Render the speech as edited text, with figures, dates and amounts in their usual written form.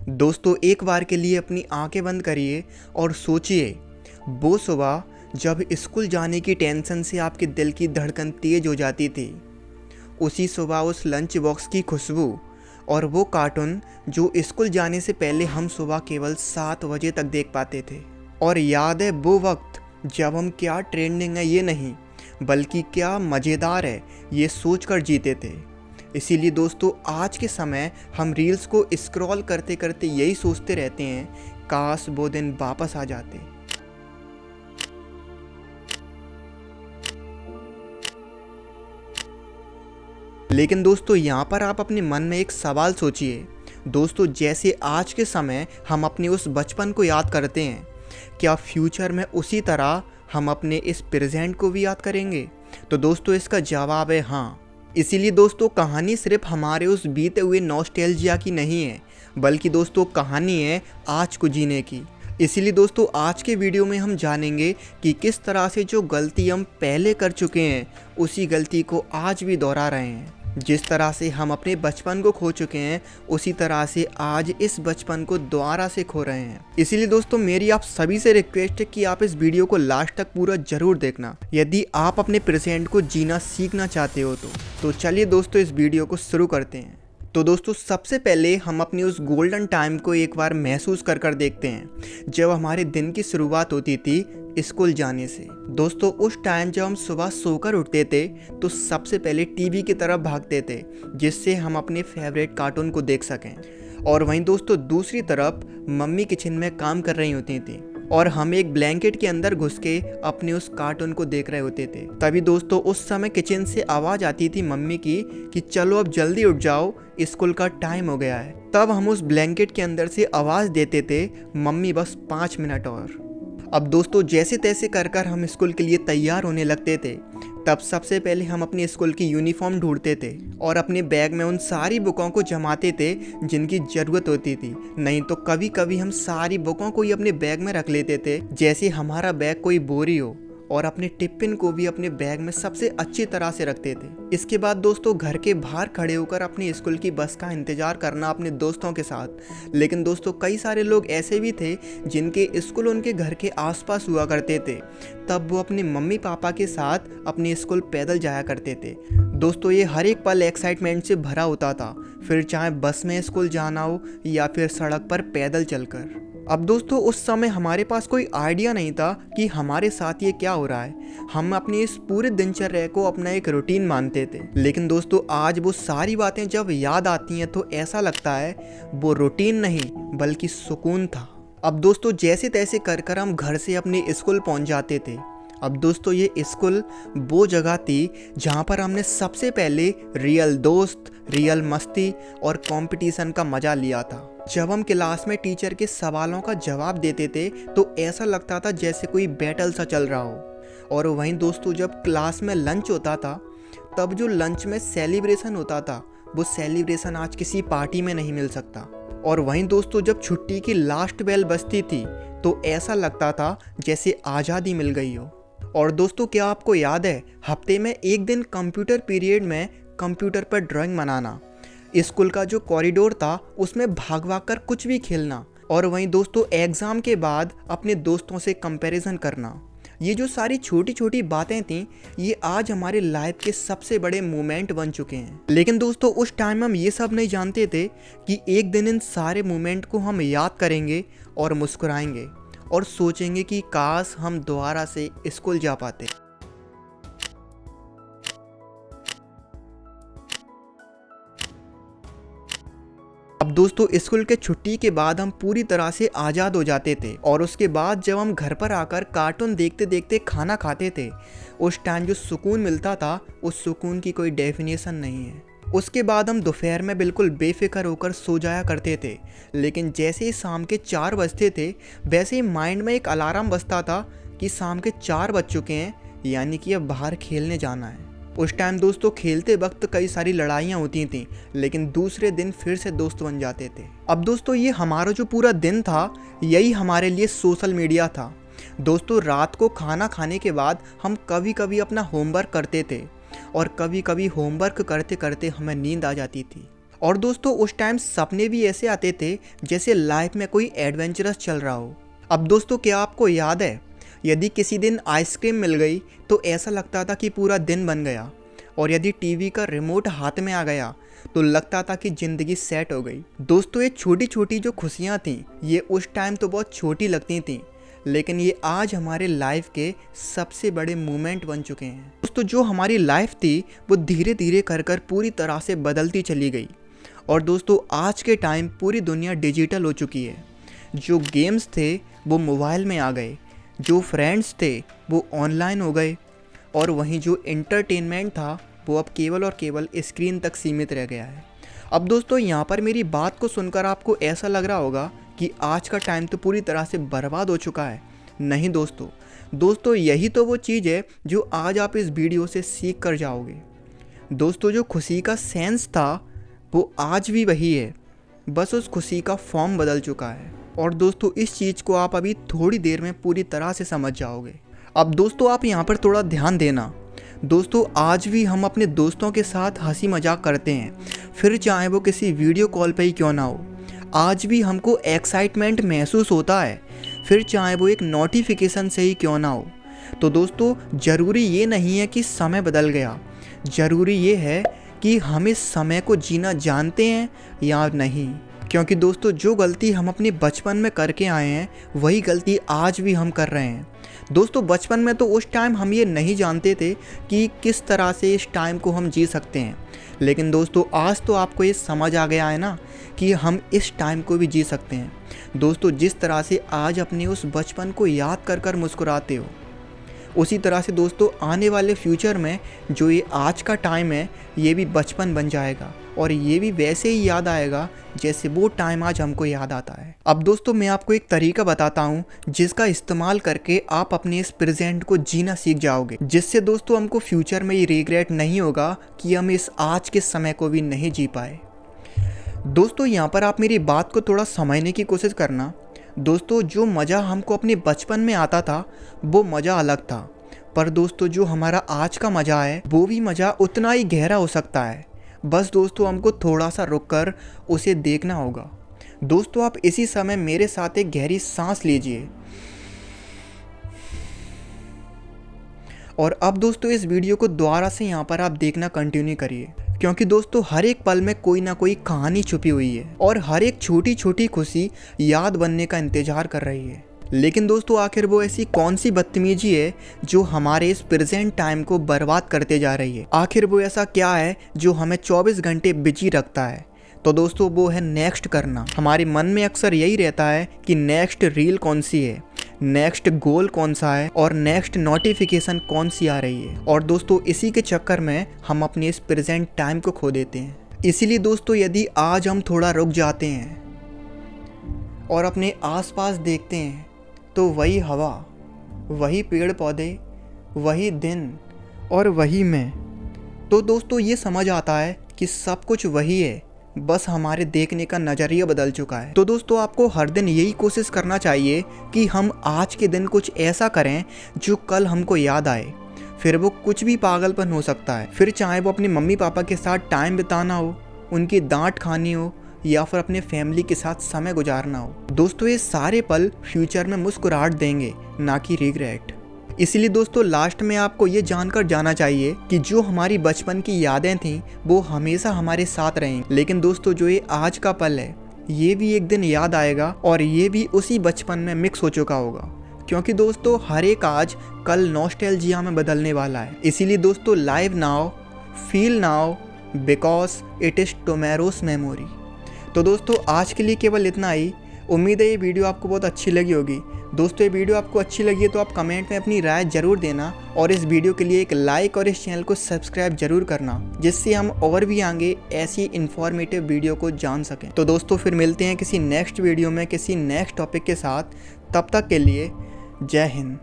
दोस्तों एक बार के लिए अपनी आंखें बंद करिए और सोचिए, वो सुबह जब स्कूल जाने की टेंशन से आपके दिल की धड़कन तेज हो जाती थी। उसी सुबह उस लंच बॉक्स की खुशबू और वो कार्टून जो स्कूल जाने से पहले हम सुबह केवल 7 बजे तक देख पाते थे। और याद है वो वक्त जब हम क्या ट्रेंडिंग है ये नहीं, बल्कि क्या मज़ेदार है ये सोच कर जीते थे। इसीलिए दोस्तों आज के समय हम रील्स को स्क्रॉल करते करते यही सोचते रहते हैं, काश वो दिन वापस आ जाते। लेकिन दोस्तों यहाँ पर आप अपने मन में एक सवाल सोचिए। दोस्तों जैसे आज के समय हम अपने उस बचपन को याद करते हैं, क्या फ्यूचर में उसी तरह हम अपने इस प्रेजेंट को भी याद करेंगे? तो दोस्तों इसका जवाब है हाँ। इसीलिए दोस्तों कहानी सिर्फ हमारे उस बीते हुए नॉस्टैल्जिया की नहीं है, बल्कि दोस्तों कहानी है आज को जीने की। इसीलिए दोस्तों आज के वीडियो में हम जानेंगे कि किस तरह से जो गलती हम पहले कर चुके हैं उसी गलती को आज भी दोहरा रहे हैं। जिस तरह से हम अपने बचपन को खो चुके हैं उसी तरह से आज इस बचपन को दोबारा से खो रहे हैं। इसीलिए दोस्तों मेरी आप सभी से रिक्वेस्ट है कि आप इस वीडियो को लास्ट तक पूरा जरूर देखना, यदि आप अपने प्रेजेंट को जीना सीखना चाहते हो तो चलिए दोस्तों इस वीडियो को शुरू करते हैं। तो दोस्तों सबसे पहले हम अपनी उस गोल्डन टाइम को एक बार महसूस कर देखते हैं, जब हमारे दिन की शुरुआत होती थी स्कूल जाने से। दोस्तों उस टाइम जब हम सुबह सोकर उठते थे तो सबसे पहले टीवी की तरफ भागते थे, जिससे हम अपने फेवरेट कार्टून को देख सकें। और वहीं दोस्तों दूसरी तरफ मम्मी किचन में काम कर रही होती थी और हम एक ब्लैंकेट के अंदर घुस के अपने उस कार्टून को देख रहे होते थे। तभी दोस्तों उस समय किचन से आवाज़ आती थी मम्मी की कि चलो अब जल्दी उठ जाओ, स्कूल का टाइम हो गया है। तब हम उस ब्लैंकेट के अंदर से आवाज़ देते थे, मम्मी बस 5 मिनट और। अब दोस्तों जैसे तैसे कर हम स्कूल के लिए तैयार होने लगते थे। तब सबसे पहले हम अपने स्कूल की यूनिफॉर्म ढूंढते थे और अपने बैग में उन सारी बुकों को जमाते थे जिनकी ज़रूरत होती थी। नहीं तो कभी कभी हम सारी बुकों को ही अपने बैग में रख लेते थे, जैसे हमारा बैग कोई बोरी हो, और अपने टिफिन को भी अपने बैग में सबसे अच्छी तरह से रखते थे। इसके बाद दोस्तों घर के बाहर खड़े होकर अपने स्कूल की बस का इंतजार करना अपने दोस्तों के साथ। लेकिन दोस्तों कई सारे लोग ऐसे भी थे जिनके स्कूल उनके घर के आसपास हुआ करते थे, तब वो अपने मम्मी पापा के साथ अपने स्कूल पैदल जाया करते थे। दोस्तों ये हर एक पल एक्साइटमेंट से भरा होता था, फिर चाहे बस में स्कूल जाना हो या फिर सड़क पर पैदल चलकर। अब दोस्तों उस समय हमारे पास कोई आइडिया नहीं था कि हमारे साथ ये क्या हो रहा है। हम अपनी इस पूरे दिनचर्या को अपना एक रूटीन मानते थे। लेकिन दोस्तों आज वो सारी बातें जब याद आती हैं तो ऐसा लगता है वो रूटीन नहीं बल्कि सुकून था। अब दोस्तों जैसे तैसे कर हम घर से अपने स्कूल पहुंच जाते थे। अब दोस्तों ये स्कूल वो जगह थी जहाँ पर हमने सबसे पहले रियल दोस्त, रियल मस्ती और कंपटीशन का मजा लिया था। जब हम क्लास में टीचर के सवालों का जवाब देते थे तो ऐसा लगता था जैसे कोई बैटल सा चल रहा हो। और वहीं दोस्तों जब क्लास में लंच होता था तब जो लंच में सेलिब्रेशन होता था वो सेलिब्रेशन आज किसी पार्टी में नहीं मिल सकता। और वहीं दोस्तों जब छुट्टी की लास्ट बेल बजती थी तो ऐसा लगता था जैसे आज़ादी मिल गई हो। और दोस्तों क्या आपको याद है हफ्ते में एक दिन कंप्यूटर पीरियड में कंप्यूटर पर ड्राइंग बनाना, स्कूल का जो कॉरिडोर था उसमें भाग कर कुछ भी खेलना, और वहीं दोस्तों एग्ज़ाम के बाद अपने दोस्तों से कंपैरिजन करना। ये जो सारी छोटी छोटी बातें थीं ये आज हमारे लाइफ के सबसे बड़े मोमेंट बन चुके हैं। लेकिन दोस्तों उस टाइम हम ये सब नहीं जानते थे कि एक दिन इन सारे मोमेंट को हम याद करेंगे और मुस्कुराएंगे और सोचेंगे कि काश हम दोबारा से स्कूल जा पाते। अब दोस्तों स्कूल के छुट्टी के बाद हम पूरी तरह से आज़ाद हो जाते थे और उसके बाद जब हम घर पर आकर कार्टून देखते देखते खाना खाते थे, उस टाइम जो सुकून मिलता था उस सुकून की कोई डेफिनेशन नहीं है। उसके बाद हम दोपहर में बिल्कुल बेफिक्र होकर सो जाया करते थे। लेकिन जैसे ही शाम के 4 बजते थे वैसे ही माइंड में एक अलार्म बजता था कि शाम के 4 बज चुके हैं, यानी कि अब बाहर खेलने जाना है। उस टाइम दोस्तों खेलते वक्त कई सारी लड़ाइयाँ होती थीं, लेकिन दूसरे दिन फिर से दोस्त बन जाते थे। अब दोस्तों ये हमारा जो पूरा दिन था यही हमारे लिए सोशल मीडिया था। दोस्तों रात को खाना खाने के बाद हम कभी कभी अपना होमवर्क करते थे और कभी कभी होमवर्क करते करते हमें नींद आ जाती थी। और दोस्तों उस टाइम सपने भी ऐसे आते थे जैसे लाइफ में कोई एडवेंचरस चल रहा हो। अब दोस्तों क्या आपको याद है, यदि किसी दिन आइसक्रीम मिल गई तो ऐसा लगता था कि पूरा दिन बन गया, और यदि टीवी का रिमोट हाथ में आ गया तो लगता था कि ज़िंदगी सेट हो गई। दोस्तों ये छोटी छोटी जो खुशियाँ थीं ये उस टाइम तो बहुत छोटी लगती थीं, लेकिन ये आज हमारे लाइफ के सबसे बड़े मोमेंट बन चुके हैं। दोस्तों जो हमारी लाइफ थी वो धीरे धीरे कर पूरी तरह से बदलती चली गई। और दोस्तों आज के टाइम पूरी दुनिया डिजिटल हो चुकी है। जो गेम्स थे वो मोबाइल में आ गए, जो फ्रेंड्स थे वो ऑनलाइन हो गए, और वहीं जो एंटरटेनमेंट था वो अब केवल और केवल स्क्रीन तक सीमित रह गया है। अब दोस्तों यहाँ पर मेरी बात को सुनकर आपको ऐसा लग रहा होगा कि आज का टाइम तो पूरी तरह से बर्बाद हो चुका है। नहीं दोस्तों यही तो वो चीज़ है जो आज आप इस वीडियो से सीख कर जाओगे। दोस्तों जो खुशी का सेंस था वो आज भी वही है, बस उस खुशी का फॉर्म बदल चुका है। और दोस्तों इस चीज़ को आप अभी थोड़ी देर में पूरी तरह से समझ जाओगे। अब दोस्तों आप यहाँ पर थोड़ा ध्यान देना। दोस्तों आज भी हम अपने दोस्तों के साथ हंसी मजाक करते हैं, फिर चाहे वो किसी वीडियो कॉल पे ही क्यों ना हो। आज भी हमको एक्साइटमेंट महसूस होता है, फिर चाहे वो एक नोटिफिकेशन से ही क्यों ना हो। तो दोस्तों ज़रूरी ये नहीं है कि समय बदल गया, ज़रूरी ये है कि हम इस समय को जीना जानते हैं या नहीं। क्योंकि दोस्तों जो गलती हम अपने बचपन में करके आए हैं वही गलती आज भी हम कर रहे हैं। दोस्तों बचपन में तो उस टाइम हम ये नहीं जानते थे कि किस तरह से इस टाइम को हम जी सकते हैं, लेकिन दोस्तों आज तो आपको ये समझ आ गया है ना कि हम इस टाइम को भी जी सकते हैं। दोस्तों जिस तरह से आज अपने उस बचपन को याद कर मुस्कुराते हो, उसी तरह से दोस्तों आने वाले फ्यूचर में जो ये आज का टाइम है ये भी बचपन बन जाएगा, और ये भी वैसे ही याद आएगा जैसे वो टाइम आज हमको याद आता है। अब दोस्तों मैं आपको एक तरीका बताता हूँ जिसका इस्तेमाल करके आप अपने इस प्रेजेंट को जीना सीख जाओगे, जिससे दोस्तों हमको फ्यूचर में ये रिग्रेट नहीं होगा कि हम इस आज के समय को भी नहीं जी पाए। दोस्तों यहाँ पर आप मेरी बात को थोड़ा समझने की कोशिश करना। दोस्तों जो मज़ा हमको अपने बचपन में आता था वो मज़ा अलग था, पर दोस्तों जो हमारा आज का मज़ा है वो भी मज़ा उतना ही गहरा हो सकता है। बस दोस्तों हमको थोड़ा सा रुक कर उसे देखना होगा। दोस्तों आप इसी समय मेरे साथ एक गहरी सांस लीजिए, और अब दोस्तों इस वीडियो को दोबारा से यहाँ पर आप देखना कंटिन्यू करिए, क्योंकि दोस्तों हर एक पल में कोई ना कोई कहानी छुपी हुई है और हर एक छोटी छोटी खुशी याद बनने का इंतजार कर रही है। लेकिन दोस्तों आखिर वो ऐसी कौन सी बदतमीजी है जो हमारे इस प्रेजेंट टाइम को बर्बाद करते जा रही है? आखिर वो ऐसा क्या है जो हमें 24 घंटे बिजी रखता है? तो दोस्तों वो है नेक्स्ट करना। हमारे मन में अक्सर यही रहता है कि नेक्स्ट रील कौन सी है, नेक्स्ट गोल कौन सा है, और नेक्स्ट नोटिफिकेशन कौन सी आ रही है। और दोस्तों इसी के चक्कर में हम अपने इस प्रेजेंट टाइम को खो देते हैं। इसीलिए दोस्तों यदि आज हम थोड़ा रुक जाते हैं और अपने आसपास देखते हैं तो वही हवा, वही पेड़ पौधे, वही दिन और वही मैं, तो दोस्तों ये समझ आता है कि सब कुछ वही है, बस हमारे देखने का नज़रिया बदल चुका है। तो दोस्तों आपको हर दिन यही कोशिश करना चाहिए कि हम आज के दिन कुछ ऐसा करें जो कल हमको याद आए। फिर वो कुछ भी पागलपन हो सकता है, फिर चाहे वो अपने मम्मी पापा के साथ टाइम बिताना हो, उनकी डांट खानी हो, या फिर अपने फैमिली के साथ समय गुजारना हो। दोस्तों ये सारे पल फ्यूचर में मुस्कुराहट देंगे, ना कि रिग्रेट। इसलिए दोस्तों लास्ट में आपको ये जानकर जाना चाहिए कि जो हमारी बचपन की यादें थीं वो हमेशा हमारे साथ रहेंगी, लेकिन दोस्तों जो ये आज का पल है ये भी एक दिन याद आएगा, और ये भी उसी बचपन में मिक्स हो चुका होगा, क्योंकि दोस्तों हर एक आज कल नॉस्टैल्जिया में बदलने वाला है। इसीलिए दोस्तों live now, feel now, because it is tomorrow's memory. तो दोस्तों आज के लिए केवल इतना ही। उम्मीद है ये वीडियो आपको बहुत अच्छी लगी होगी। दोस्तों ये वीडियो आपको अच्छी लगी है तो आप कमेंट में अपनी राय ज़रूर देना, और इस वीडियो के लिए एक लाइक और इस चैनल को सब्सक्राइब जरूर करना, जिससे हम और भी आगे ऐसी इन्फॉर्मेटिव वीडियो को जान सकें। तो दोस्तों फिर मिलते हैं किसी नेक्स्ट वीडियो में किसी नेक्स्ट टॉपिक के साथ। तब तक के लिए जय हिंद।